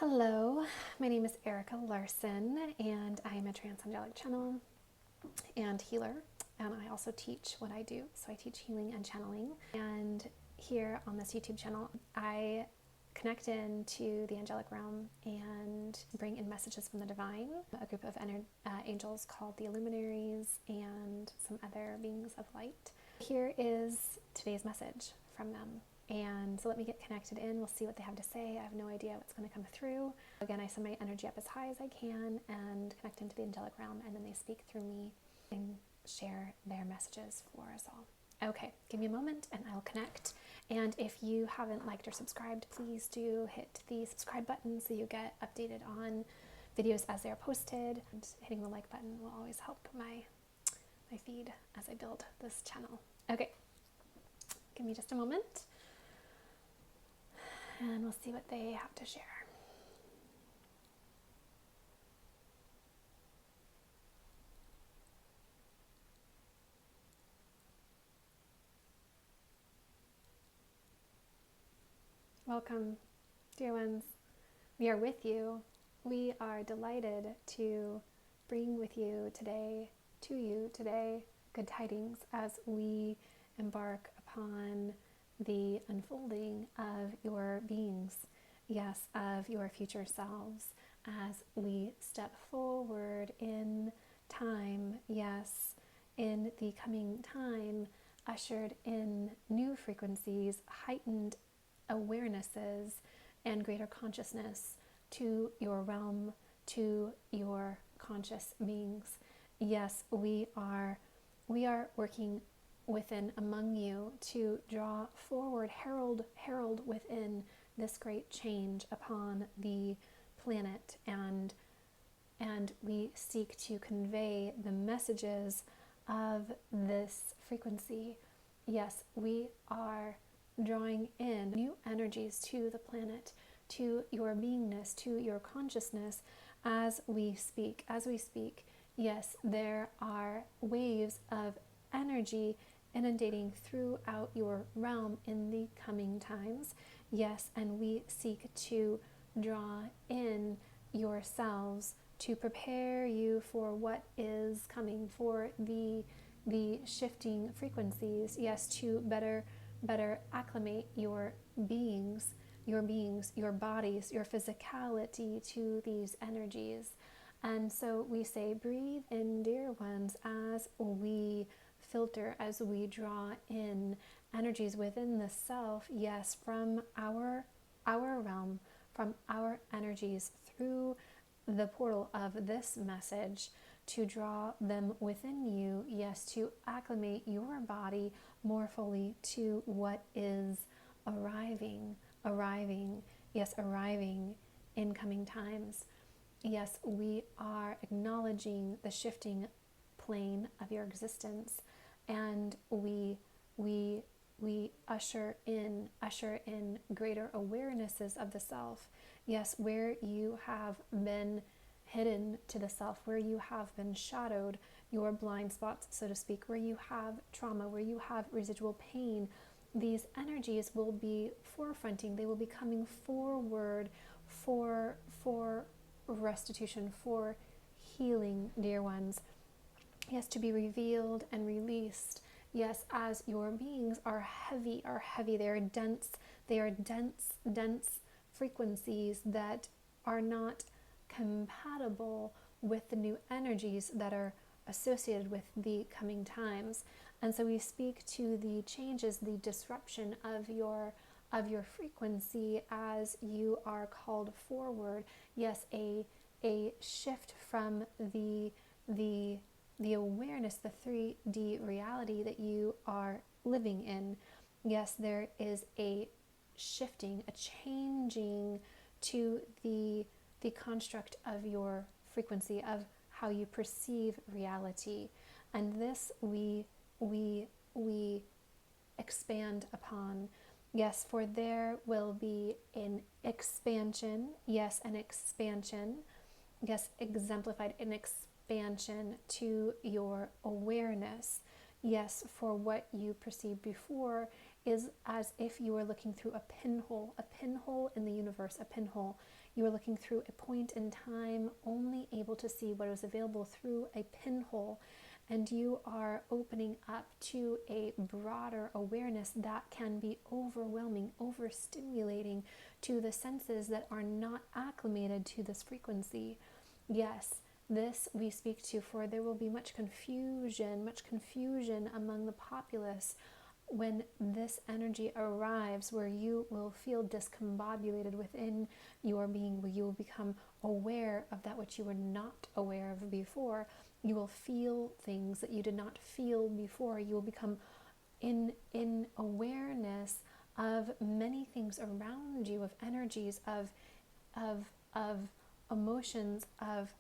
Hello, my name is Erica Larson, and I am a trans angelic channel and healer, and I also teach what I do. So I teach healing and channeling. And here on this YouTube channel, I connect into the angelic realm and bring in messages from the divine, a group of angels called the Illuminaries and some other beings of light. Here is today's message from them. And so let me get connected in. We'll see what they have to say. I have no idea what's going to come through. Again, I send my energy up as high as I can and connect into the angelic realm, and then they speak through me and share their messages for us all. Okay, give me a moment and I'll connect. And if you haven't liked or subscribed, please do hit the subscribe button so you get updated on videos as they're posted. And hitting the like button will always help my feed as I build this channel. Okay, give me just a moment. And we'll see what they have to share. Welcome, dear ones. We are with you. We are delighted to bring with you today, good tidings as we embark upon the unfolding of your beings, yes, of your future selves, as we step forward in time, yes, in the coming time, ushered in new frequencies, heightened awarenesses, and greater consciousness to your realm, to your conscious beings. Yes, we are working within among you to draw forward, herald within this great change upon the planet, and we seek to convey the messages of this frequency. Yes, we are drawing in new energies to the planet, to your beingness, to your consciousness as we speak. Yes, there are waves of energy inundating throughout your realm in the coming times. Yes, and we seek to draw in yourselves to prepare you for what is coming, for the shifting frequencies. Yes, to better acclimate your beings, your bodies, your physicality to these energies. And so we say, breathe in, dear ones, as we filter, as we draw in energies within the self, yes, from our realm, from our energies through the portal of this message, to draw them within you, yes, to acclimate your body more fully to what is arriving in coming times. Yes, we are acknowledging the shifting plane of your existence, and we usher in greater awarenesses of the self. Yes, where you have been hidden to the self, where you have been shadowed, your blind spots, so to speak, where you have trauma, where you have residual pain, these energies will be forefronting. They will be coming forward for restitution, for healing, dear ones. Yes, to be revealed and released. Yes, as your beings are heavy. They are dense frequencies that are not compatible with the new energies that are associated with the coming times. And so we speak to the changes, the disruption of your frequency as you are called forward. Yes, a shift from the awareness, the 3D reality that you are living in. Yes, there is a shifting, a changing to the construct of your frequency, of how you perceive reality. And this we expand upon. Yes, for there will be an expansion. Yes, an expansion. Yes, exemplified an expansion to your awareness. Yes, for what you perceived before is as if you were looking through a pinhole in the universe, a pinhole. You were looking through a point in time, only able to see what was available through a pinhole. And you are opening up to a broader awareness that can be overwhelming, overstimulating to the senses that are not acclimated to this frequency. Yes, this we speak to, for there will be much confusion among the populace when this energy arrives, where you will feel discombobulated within your being, where you will become aware of that which you were not aware of before. You will feel things that you did not feel before. You will become in awareness of many things around you, of energies, of emotions, of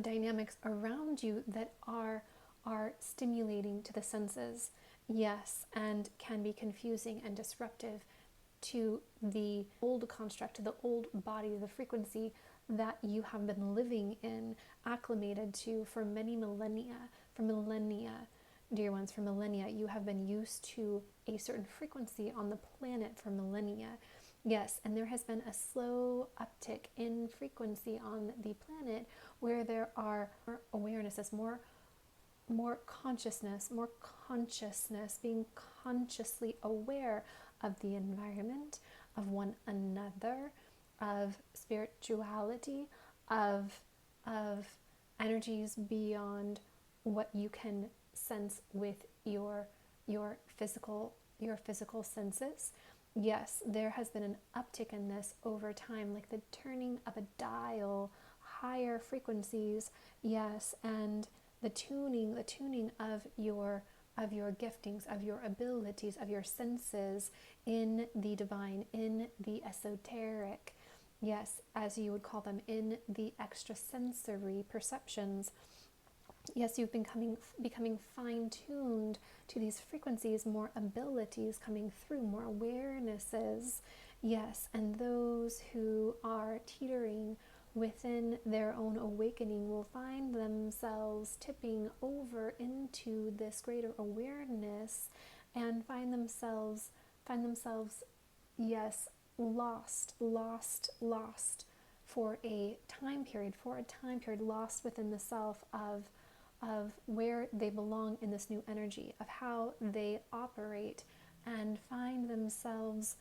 dynamics around you that are stimulating to the senses. Yes, and can be confusing and disruptive to the old construct, to the old body, the frequency that you have been living in, acclimated to for many millennia. For millennia, dear ones, for millennia, you have been used to a certain frequency on the planet for millennia. Yes, and there has been a slow uptick in frequency on the planet where there are more awarenesses, more consciousness, being consciously aware of the environment, of one another, of spirituality, of energies beyond what you can sense with your physical senses. Yes, there has been an uptick in this over time, like the turning of a dial, higher frequencies. Yes, and the tuning of your giftings, of your abilities, of your senses in the divine, in the esoteric. Yes, as you would call them, in the extrasensory perceptions. Yes, you've been becoming fine-tuned to these frequencies, more abilities coming through, more awarenesses. Yes, and those who are teetering within their own awakening will find themselves tipping over into this greater awareness and find themselves, yes, lost for a time period, lost within the self of where they belong in this new energy, of how they operate, and find themselves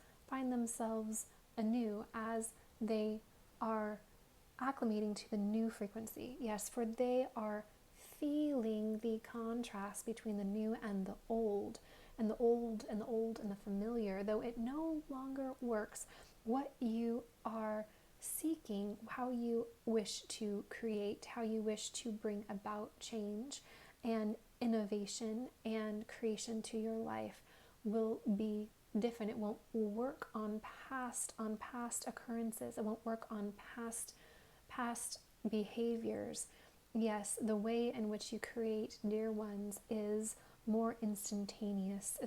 anew as they are acclimating to the new frequency. Yes, for they are feeling the contrast between the new and the old, and the old and the familiar, though it no longer works. What you are seeking, how you wish to create, how you wish to bring about change and innovation and creation to your life will be different. It won't work on past occurrences. It won't work on past behaviors. Yes, the way in which you create, dear ones, is more instantaneous,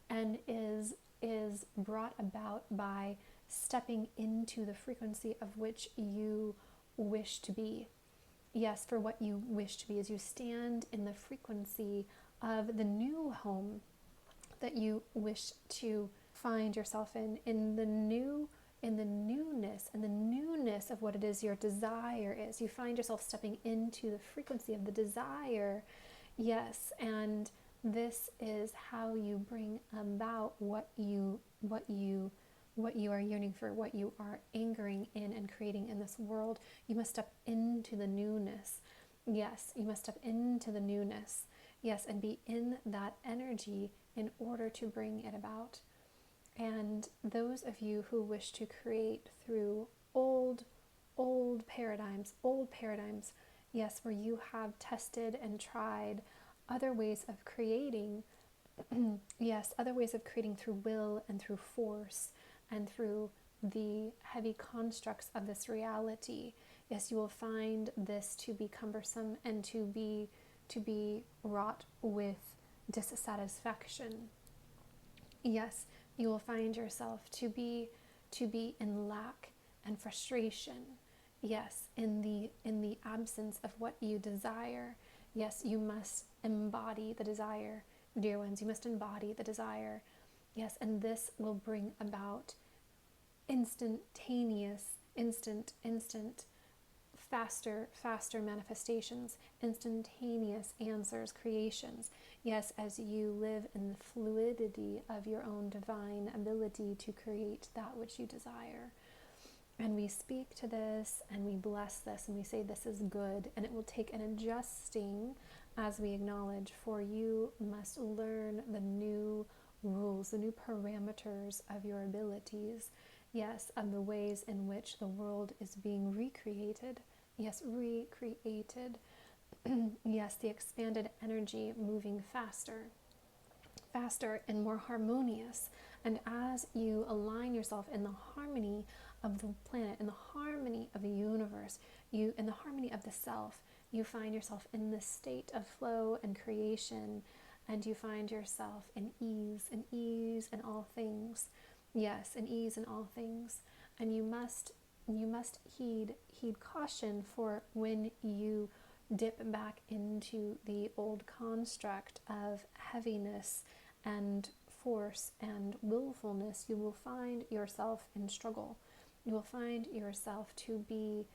and is brought about by stepping into the frequency of which you wish to be. Yes, for what you wish to be, as you stand in the frequency of the new home that you wish to find yourself in the newness of what it is your desire is. You find yourself stepping into the frequency of the desire. Yes, and this is how you bring about what you are yearning for, what you are anchoring in and creating in this world. You must step into the newness. Yes, you must step into the newness. Yes, and be in that energy in order to bring it about. And those of you who wish to create through old paradigms, yes, where you have tested and tried other ways of creating, yes, other ways of creating through will and through force and through the heavy constructs of this reality. Yes, you will find this to be cumbersome and to be wrought with dissatisfaction. Yes, you will find yourself to be in lack and frustration. Yes, in the absence of what you desire. Yes, you must embody the desire, dear ones. You must embody the desire. Yes, and this will bring about instantaneous, instant, faster manifestations, instantaneous answers, creations. Yes, as you live in the fluidity of your own divine ability to create that which you desire. And we speak to this and we bless this and we say this is good, and it will take an adjusting as we acknowledge, for you must learn the new rules, the new parameters of your abilities. Yes, of the ways in which the world is being recreated. Yes, recreated. Yes, the expanded energy moving faster and more harmonious. And as you align yourself in the harmony of the planet, in the harmony of the universe, in the harmony of the self, you find yourself in this state of flow and creation, and you find yourself in ease in all things. Yes, in ease in all things. And you must heed caution for when you dip back into the old construct of heaviness and force and willfulness. You will find yourself in struggle. You will find yourself to be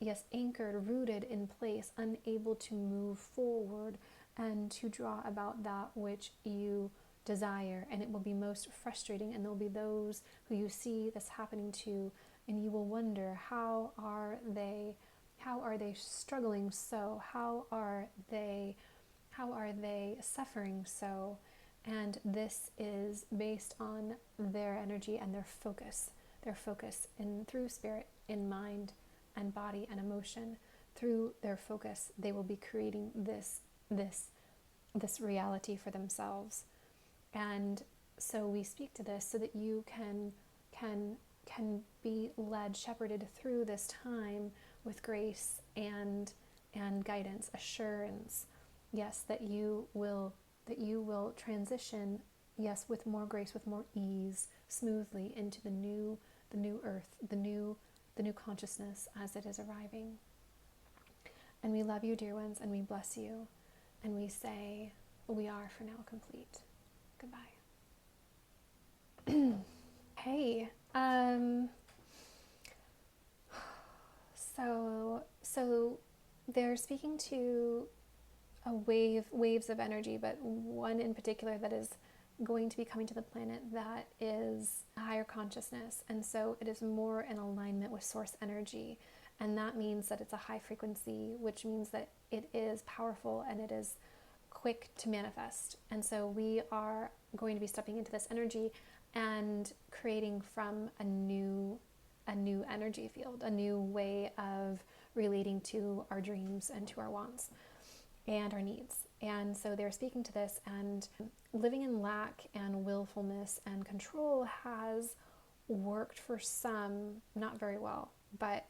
yes, anchored, rooted in place, unable to move forward and to draw about that which you desire. And it will be most frustrating, and there will be those who you see this happening to, and you will wonder, how are they struggling so? How are they suffering so? And this is based on their energy and their focus in through spirit, in mind and body and emotion. Through their focus, they will be creating this reality for themselves. And so we speak to this so that you can be led, shepherded through this time with grace and guidance, assurance. Yes, that you will transition, yes, with more grace, with more ease, smoothly into the new earth, the new consciousness as it is arriving. And we love you, dear ones, and we bless you, and we say, we are for now complete. Goodbye. Hey, so they're speaking to waves of energy, but one in particular that is going to be coming to the planet that is a higher consciousness, and so it is more in alignment with source energy, and that means that it's a high frequency, which means that it is powerful and it is quick to manifest. And so we are going to be stepping into this energy and creating from a new energy field, a new way of relating to our dreams and to our wants and our needs. And so they're speaking to this, and living in lack and willfulness and control has worked for some, not very well, but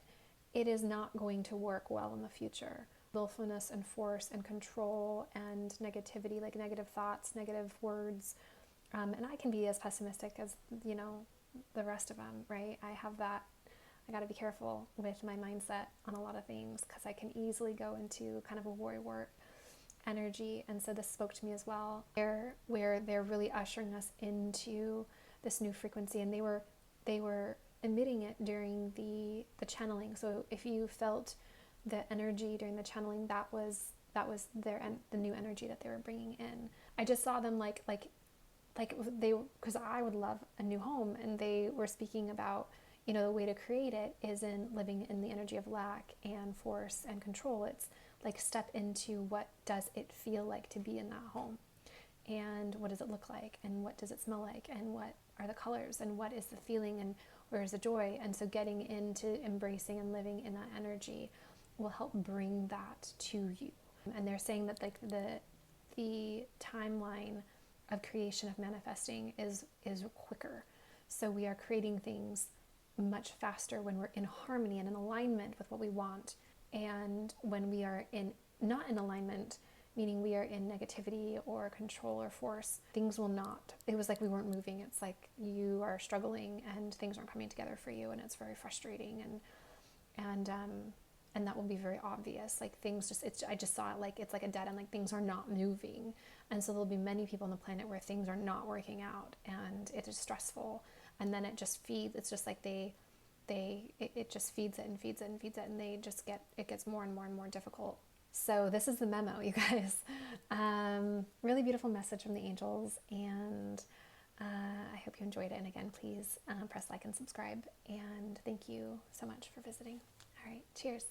it is not going to work well in the future. Willfulness and force and control and negativity, like negative thoughts, negative words. And I can be as pessimistic as, the rest of them, right? I have that. I got to be careful with my mindset on a lot of things, because I can easily go into kind of a worrywart energy. And so this spoke to me as well, where they're really ushering us into this new frequency, and they were emitting it during the channeling. So if you felt the energy during the channeling, that was the new energy that they were bringing in. I just saw them like they, because I would love a new home, and they were speaking about, the way to create it is in living in the energy of lack and force and control. It's like, step into what does it feel like to be in that home, and what does it look like, and what does it smell like, and what are the colors, and what is the feeling, and where is the joy. And so getting into embracing and living in that energy will help bring that to you. And they're saying that like the timeline of creation, of manifesting is quicker. So we are creating things much faster when we're in harmony and in alignment with what we want. And when we are not in alignment, meaning we are in negativity or control or force, things will not. It was like we weren't moving. It's like you are struggling and things aren't coming together for you, and it's very frustrating. and that will be very obvious. Like things just, I just saw it like it's like a dead end, like things are not moving. And so there'll be many people on the planet where things are not working out and it is stressful. And then it just feeds, it's just like it just feeds it and feeds it and feeds it, and it gets more and more and more difficult. So this is the memo, you guys. Really beautiful message from the angels, and I hope you enjoyed it. And again, please press like and subscribe. And thank you so much for visiting. All right, cheers.